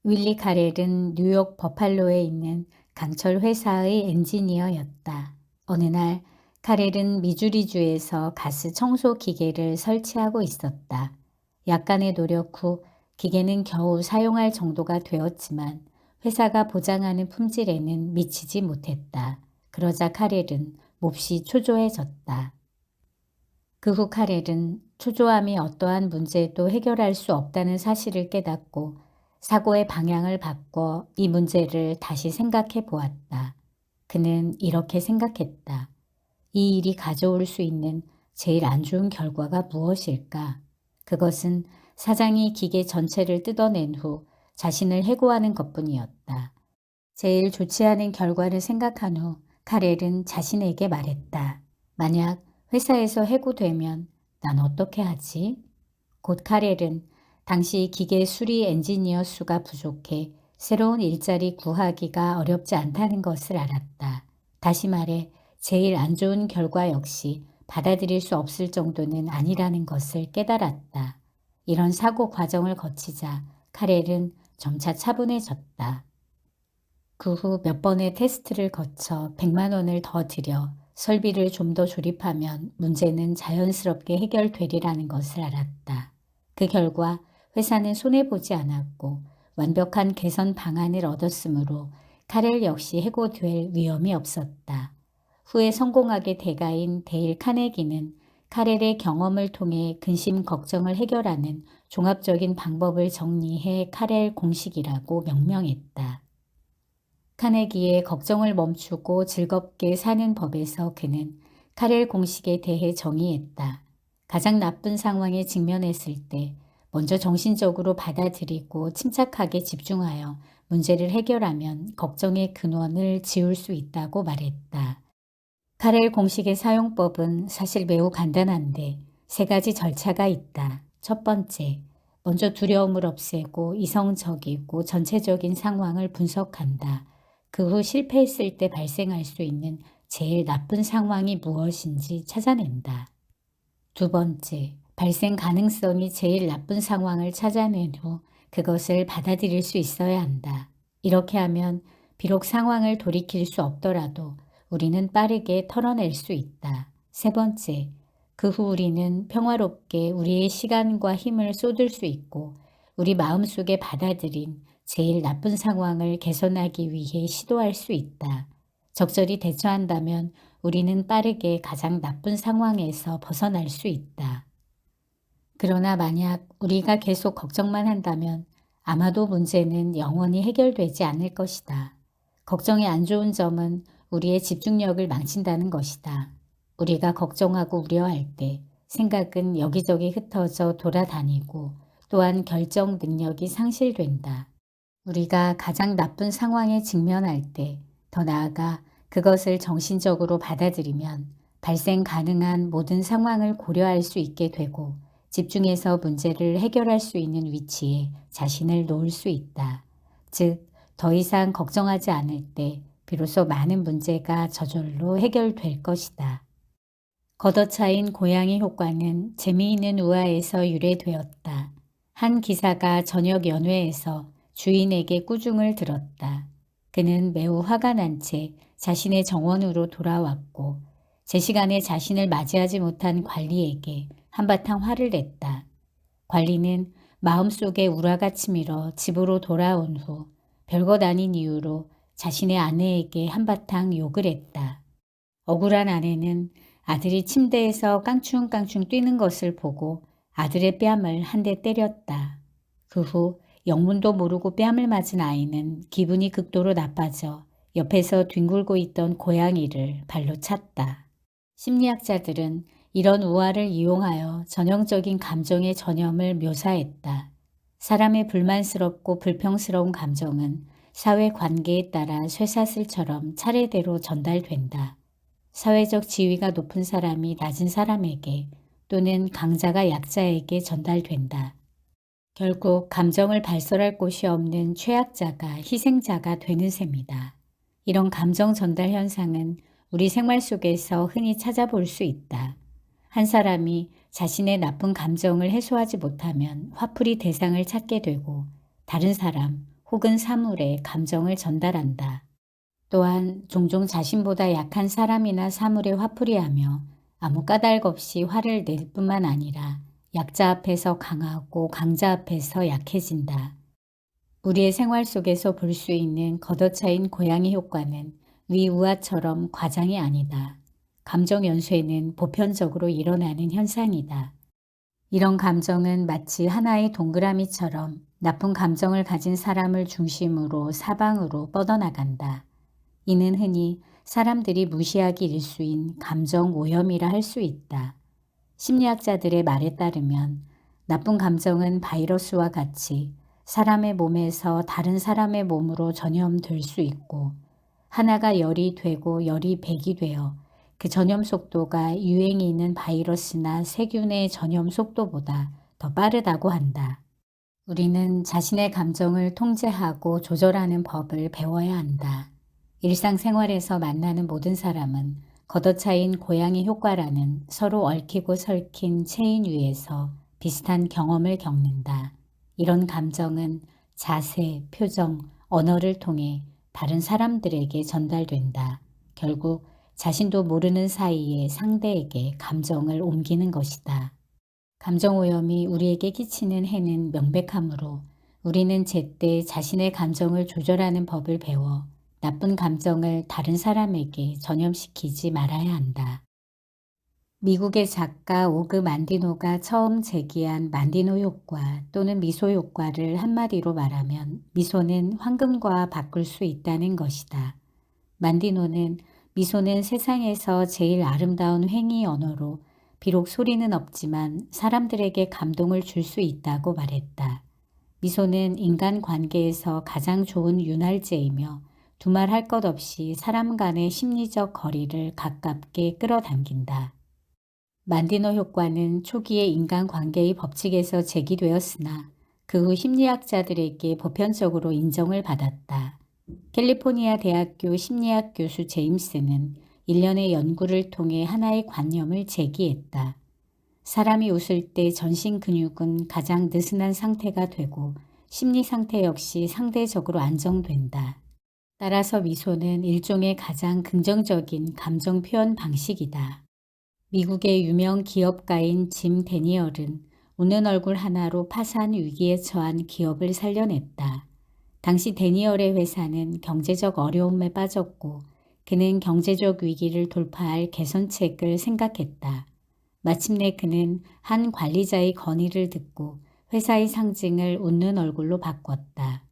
윌리 카렐은 뉴욕 버팔로에 있는 강철 회사의 엔지니어였다. 어느 날 카렐은 미주리주에서 가스 청소 기계를 설치하고 있었다. 약간의 노력 후 기계는 겨우 사용할 정도가 되었지만 회사가 보장하는 품질에는 미치지 못했다. 그러자 카렐은 몹시 초조해졌다. 그 후 카렐은 초조함이 어떠한 문제도 해결할 수 없다는 사실을 깨닫고 사고의 방향을 바꿔 이 문제를 다시 생각해 보았다. 그는 이렇게 생각했다. 이 일이 가져올 수 있는 제일 안 좋은 결과가 무엇일까? 그것은 사장이 기계 전체를 뜯어낸 후 자신을 해고하는 것뿐이었다. 제일 좋지 않은 결과를 생각한 후 카렐은 자신에게 말했다. 만약 회사에서 해고되면 난 어떻게 하지? 곧 카렐은 당시 기계 수리 엔지니어 수가 부족해 새로운 일자리 구하기가 어렵지 않다는 것을 알았다. 다시 말해 제일 안 좋은 결과 역시 받아들일 수 없을 정도는 아니라는 것을 깨달았다. 이런 사고 과정을 거치자 카렐은 점차 차분해졌다. 그 후 몇 번의 테스트를 거쳐 100만 원을 더 들여 설비를 좀 더 조립하면 문제는 자연스럽게 해결되리라는 것을 알았다. 그 결과 회사는 손해보지 않았고 완벽한 개선 방안을 얻었으므로 카렐 역시 해고될 위험이 없었다. 후에 성공하게 대가인 데일 카네기는 카렐의 경험을 통해 근심 걱정을 해결하는 종합적인 방법을 정리해 카렐 공식이라고 명명했다. 카네기의 걱정을 멈추고 즐겁게 사는 법에서 그는 카렐 공식에 대해 정의했다. 가장 나쁜 상황에 직면했을 때 먼저 정신적으로 받아들이고 침착하게 집중하여 문제를 해결하면 걱정의 근원을 지울 수 있다고 말했다. 카렐 공식의 사용법은 사실 매우 간단한데 세 가지 절차가 있다. 첫 번째, 먼저 두려움을 없애고 이성적이고 전체적인 상황을 분석한다. 그 후 실패했을 때 발생할 수 있는 제일 나쁜 상황이 무엇인지 찾아낸다. 두 번째, 발생 가능성이 제일 나쁜 상황을 찾아낸 후 그것을 받아들일 수 있어야 한다. 이렇게 하면 비록 상황을 돌이킬 수 없더라도 우리는 빠르게 털어낼 수 있다. 세 번째, 그 후 우리는 평화롭게 우리의 시간과 힘을 쏟을 수 있고 우리 마음속에 받아들인 제일 나쁜 상황을 개선하기 위해 시도할 수 있다. 적절히 대처한다면 우리는 빠르게 가장 나쁜 상황에서 벗어날 수 있다. 그러나 만약 우리가 계속 걱정만 한다면 아마도 문제는 영원히 해결되지 않을 것이다. 걱정의 안 좋은 점은 우리의 집중력을 망친다는 것이다. 우리가 걱정하고 우려할 때 생각은 여기저기 흩어져 돌아다니고 또한 결정 능력이 상실된다. 우리가 가장 나쁜 상황에 직면할 때, 더 나아가 그것을 정신적으로 받아들이면 발생 가능한 모든 상황을 고려할 수 있게 되고 집중해서 문제를 해결할 수 있는 위치에 자신을 놓을 수 있다. 즉, 더 이상 걱정하지 않을 때 비로소 많은 문제가 저절로 해결될 것이다. 걷어차인 고양이 효과는 재미있는 우화에서 유래되었다. 한 기사가 저녁 연회에서 주인에게 꾸중을 들었다. 그는 매우 화가 난 채 자신의 정원으로 돌아왔고 제 시간에 자신을 맞이하지 못한 관리에게 한바탕 화를 냈다. 관리는 마음속에 우라가 치밀어 집으로 돌아온 후 별것 아닌 이유로 자신의 아내에게 한바탕 욕을 했다. 억울한 아내는 아들이 침대에서 깡충깡충 뛰는 것을 보고 아들의 뺨을 한 대 때렸다. 그 후 영문도 모르고 뺨을 맞은 아이는 기분이 극도로 나빠져 옆에서 뒹굴고 있던 고양이를 발로 찼다. 심리학자들은 이런 우화를 이용하여 전형적인 감정의 전염을 묘사했다. 사람의 불만스럽고 불평스러운 감정은 사회 관계에 따라 쇠사슬처럼 차례대로 전달된다. 사회적 지위가 높은 사람이 낮은 사람에게 또는 강자가 약자에게 전달된다. 결국 감정을 발설할 곳이 없는 최약자가 희생자가 되는 셈이다. 이런 감정 전달 현상은 우리 생활 속에서 흔히 찾아볼 수 있다. 한 사람이 자신의 나쁜 감정을 해소하지 못하면 화풀이 대상을 찾게 되고 다른 사람 혹은 사물에 감정을 전달한다. 또한 종종 자신보다 약한 사람이나 사물에 화풀이하며 아무 까닭 없이 화를 낼 뿐만 아니라 약자 앞에서 강하고 강자 앞에서 약해진다. 우리의 생활 속에서 볼 수 있는 걷어차인 고양이 효과는 위우아처럼 과장이 아니다. 감정 연쇄는 보편적으로 일어나는 현상이다. 이런 감정은 마치 하나의 동그라미처럼 나쁜 감정을 가진 사람을 중심으로 사방으로 뻗어나간다. 이는 흔히 사람들이 무시하기 일수인 감정 오염이라 할 수 있다. 심리학자들의 말에 따르면 나쁜 감정은 바이러스와 같이 사람의 몸에서 다른 사람의 몸으로 전염될 수 있고, 하나가 열이 되고 열이 백이 되어 그 전염 속도가 유행이 있는 바이러스나 세균의 전염 속도보다 더 빠르다고 한다. 우리는 자신의 감정을 통제하고 조절하는 법을 배워야 한다. 일상생활에서 만나는 모든 사람은 걷어차인 고양이 효과라는 서로 얽히고 설킨 체인 위에서 비슷한 경험을 겪는다. 이런 감정은 자세, 표정, 언어를 통해 다른 사람들에게 전달된다. 결국 자신도 모르는 사이에 상대에게 감정을 옮기는 것이다. 감정오염이 우리에게 끼치는 해는 명백하므로 우리는 제때 자신의 감정을 조절하는 법을 배워 나쁜 감정을 다른 사람에게 전염시키지 말아야 한다. 미국의 작가 오그 만디노가 처음 제기한 만디노 효과 또는 미소 효과를 한마디로 말하면 미소는 황금과 바꿀 수 있다는 것이다. 만디노는 미소는 세상에서 제일 아름다운 횡의 언어로 비록 소리는 없지만 사람들에게 감동을 줄 수 있다고 말했다. 미소는 인간 관계에서 가장 좋은 윤활제이며 두말할 것 없이 사람 간의 심리적 거리를 가깝게 끌어당긴다. 만디노 효과는 초기에 인간관계의 법칙에서 제기되었으나 그 후 심리학자들에게 보편적으로 인정을 받았다. 캘리포니아 대학교 심리학 교수 제임스는 일련의 연구를 통해 하나의 관념을 제기했다. 사람이 웃을 때 전신 근육은 가장 느슨한 상태가 되고 심리 상태 역시 상대적으로 안정된다. 따라서 미소는 일종의 가장 긍정적인 감정 표현 방식이다. 미국의 유명 기업가인 짐 데니얼은 웃는 얼굴 하나로 파산 위기에 처한 기업을 살려냈다. 당시 데니얼의 회사는 경제적 어려움에 빠졌고 그는 경제적 위기를 돌파할 개선책을 생각했다. 마침내 그는 한 관리자의 건의를 듣고 회사의 상징을 웃는 얼굴로 바꿨다.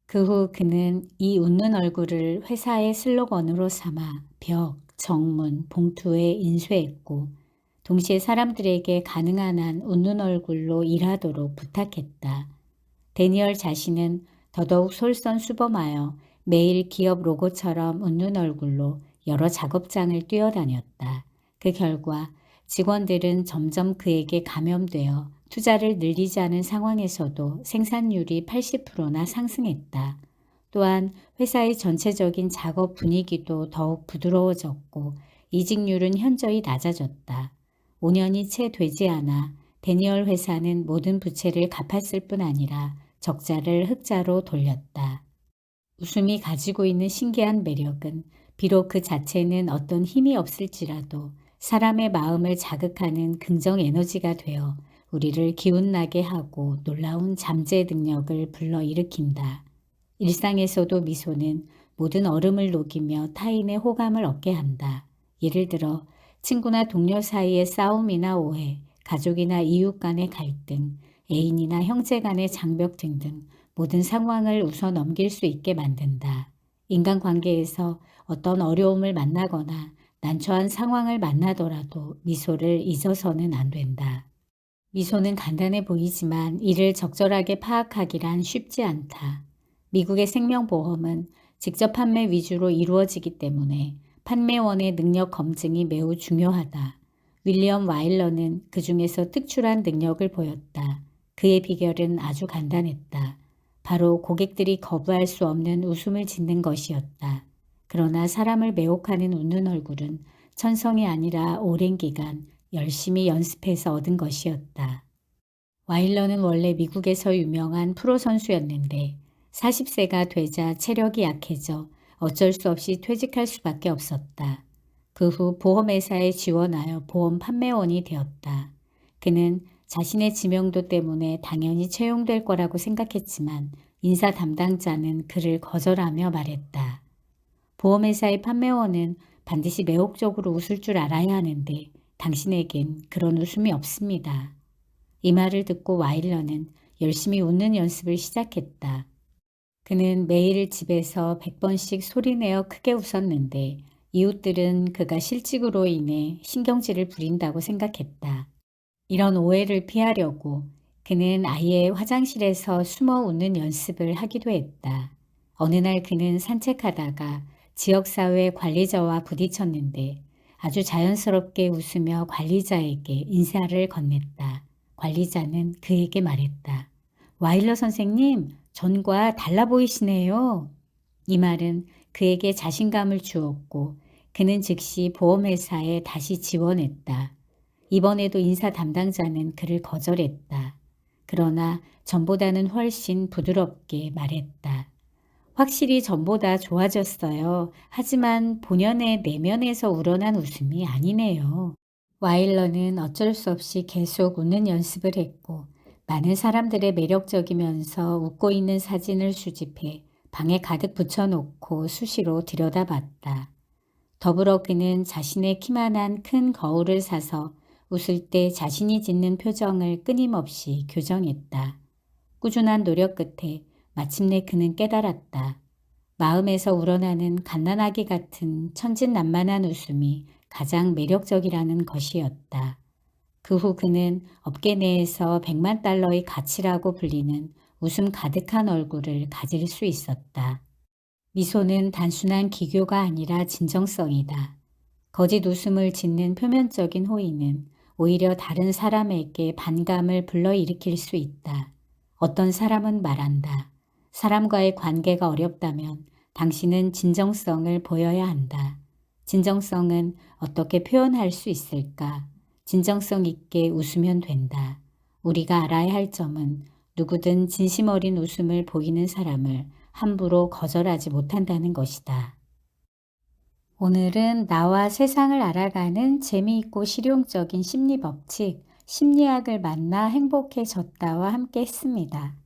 그 후 그는 이 웃는 얼굴을 회사의 슬로건으로 삼아 벽, 정문, 봉투에 인쇄했고 동시에 사람들에게 가능한 한 웃는 얼굴로 일하도록 부탁했다. 데니얼 자신은 더더욱 솔선수범하여 매일 기업 로고처럼 웃는 얼굴로 여러 작업장을 뛰어다녔다. 그 결과 직원들은 점점 그에게 감염되어 투자를 늘리지 않은 상황에서도 생산율이 80%나 상승했다. 또한 회사의 전체적인 작업 분위기도 더욱 부드러워졌고 이직률은 현저히 낮아졌다. 5년이 채 되지 않아 데니얼 회사는 모든 부채를 갚았을 뿐 아니라 적자를 흑자로 돌렸다. 웃음이 가지고 있는 신기한 매력은 비록 그 자체는 어떤 힘이 없을지라도 사람의 마음을 자극하는 긍정 에너지가 되어 우리를 기운나게 하고 놀라운 잠재 능력을 불러일으킨다. 일상에서도 미소는 모든 얼음을 녹이며 타인의 호감을 얻게 한다. 예를 들어 친구나 동료 사이의 싸움이나 오해, 가족이나 이웃 간의 갈등, 애인이나 형제 간의 장벽 등등 모든 상황을 웃어 넘길 수 있게 만든다. 인간관계에서 어떤 어려움을 만나거나 난처한 상황을 만나더라도 미소를 잊어서는 안 된다. 미소는 간단해 보이지만 이를 적절하게 파악하기란 쉽지 않다. 미국의 생명보험은 직접 판매 위주로 이루어지기 때문에 판매원의 능력 검증이 매우 중요하다. 윌리엄 와일러는 그 중에서 특출한 능력을 보였다. 그의 비결은 아주 간단했다. 바로 고객들이 거부할 수 없는 웃음을 짓는 것이었다. 그러나 사람을 매혹하는 웃는 얼굴은 천성이 아니라 오랜 기간 열심히 연습해서 얻은 것이었다. 와일러는 원래 미국에서 유명한 프로 선수였는데 40세가 되자 체력이 약해져 어쩔 수 없이 퇴직할 수밖에 없었다. 그 후 보험회사에 지원하여 보험 판매원이 되었다. 그는 자신의 지명도 때문에 당연히 채용될 거라고 생각했지만 인사 담당자는 그를 거절하며 말했다. 보험회사의 판매원은 반드시 매혹적으로 웃을 줄 알아야 하는데 당신에겐 그런 웃음이 없습니다. 이 말을 듣고 와일러는 열심히 웃는 연습을 시작했다. 그는 매일 집에서 100번씩 소리내어 크게 웃었는데 이웃들은 그가 실직으로 인해 신경질을 부린다고 생각했다. 이런 오해를 피하려고 그는 아예 화장실에서 숨어 웃는 연습을 하기도 했다. 어느 날 그는 산책하다가 지역사회 관리자와 부딪혔는데 아주 자연스럽게 웃으며 관리자에게 인사를 건넸다. 관리자는 그에게 말했다. 와일러 선생님, 전과 달라 보이시네요. 이 말은 그에게 자신감을 주었고 그는 즉시 보험회사에 다시 지원했다. 이번에도 인사 담당자는 그를 거절했다. 그러나 전보다는 훨씬 부드럽게 말했다. 확실히 전보다 좋아졌어요. 하지만 본연의 내면에서 우러난 웃음이 아니네요. 와일러는 어쩔 수 없이 계속 웃는 연습을 했고 많은 사람들의 매력적이면서 웃고 있는 사진을 수집해 방에 가득 붙여놓고 수시로 들여다봤다. 더불어 그는 자신의 키만한 큰 거울을 사서 웃을 때 자신이 짓는 표정을 끊임없이 교정했다. 꾸준한 노력 끝에 마침내 그는 깨달았다. 마음에서 우러나는 갓난아기 같은 천진난만한 웃음이 가장 매력적이라는 것이었다. 그 후 그는 업계 내에서 100만 달러의 가치라고 불리는 웃음 가득한 얼굴을 가질 수 있었다. 미소는 단순한 기교가 아니라 진정성이다. 거짓 웃음을 짓는 표면적인 호의는 오히려 다른 사람에게 반감을 불러일으킬 수 있다. 어떤 사람은 말한다. 사람과의 관계가 어렵다면 당신은 진정성을 보여야 한다. 진정성은 어떻게 표현할 수 있을까? 진정성 있게 웃으면 된다. 우리가 알아야 할 점은 누구든 진심 어린 웃음을 보이는 사람을 함부로 거절하지 못한다는 것이다. 오늘은 나와 세상을 알아가는 재미있고 실용적인 심리 법칙, 심리학을 만나 행복해졌다와 함께 했습니다.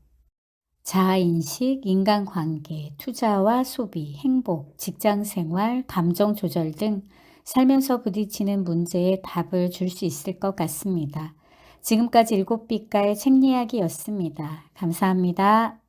자아인식, 인간관계, 투자와 소비, 행복, 직장생활, 감정 조절 등 살면서 부딪히는 문제에 답을 줄 수 있을 것 같습니다. 지금까지 7빛깔 책 이야기였습니다. 감사합니다.